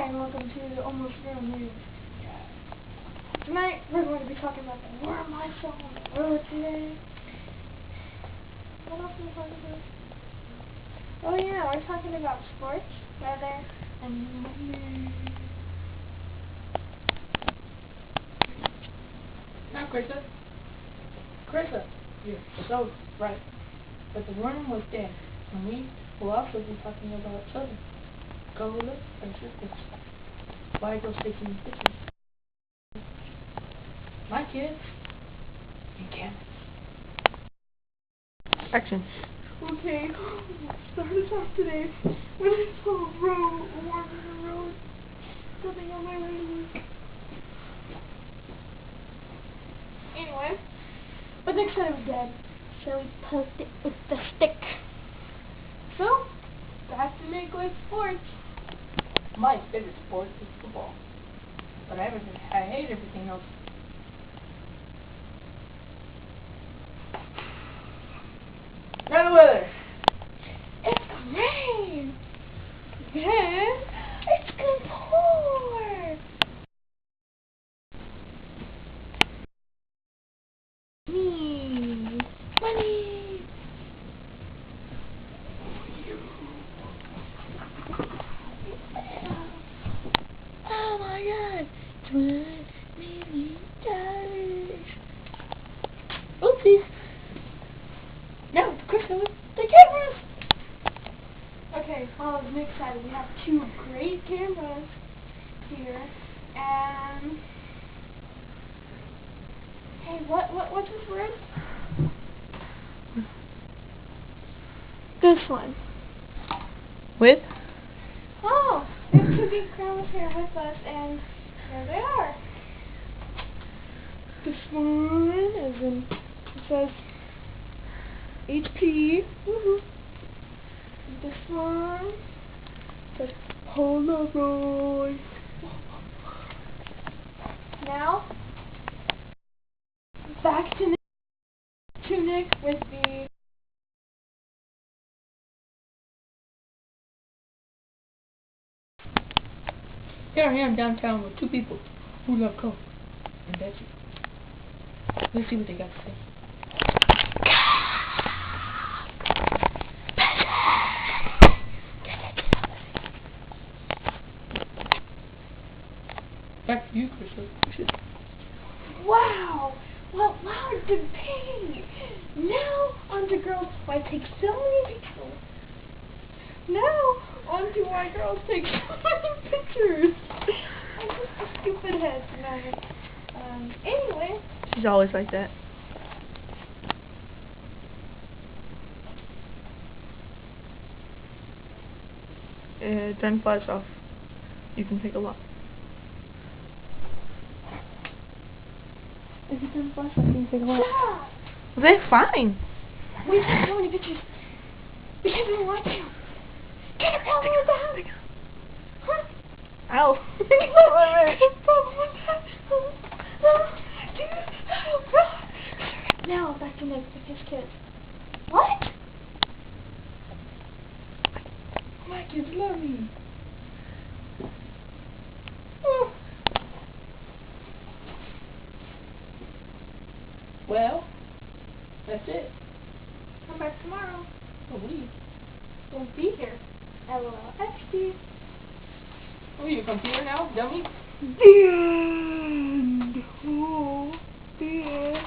and welcome to the Almost Real News. Tonight, we're going to be talking about the worm I saw on the road today. What else are we talking about? Oh yeah, we're talking about sports, weather, and money. Now, Krista, you're so right. But the worm was dead, and we will also be talking about children. Gorillas versus this. Why go sticking pictures? My kids and cameras. Action. Okay, start us off today. When I saw a worm in the road, something on my radio. Anyway, but next time it was dead, so we poked it with the stick. So, back to Nick with sports. My favorite sport is football, but I hate everything else. Now the weather. It's gonna rain. Then it's gonna pour. Money. Oh my God, $20 million. Oopsies. Now it's Krista with the cameras. Okay, well, as Nick said, we have two great cameras here, and hey, what's this word? This one. With? Oh, there's two big cameras here with us, and there they are. This one, as in, it says HP. Woohoo. This one says Polaroid. Now, back to Nick with the Here I am downtown with two people who love Coke and Pepsi. Let's see what they got to say. Back to you, Krista. wow! What loud debate! Now on to girls why take so many pictures. Now on to why girls take so many pictures. I'm just a stupid head tonight. Anyway. She's always like that. Turn flash off. You can take a lot. If you turn flash off, you can take a lot. Yeah. They're fine. We took so many pictures because we want to. Get her out of the house. Huh? Ow. Now back to Nick with his kids. What? My kids love me. Well, that's it. Come back tomorrow. Oh, we. We'll be here. LOLXD. Oh, you computer now, dummy? The end. Oh, the end.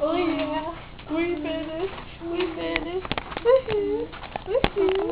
Oh yeah. We finished. Woohoo. Woohoo.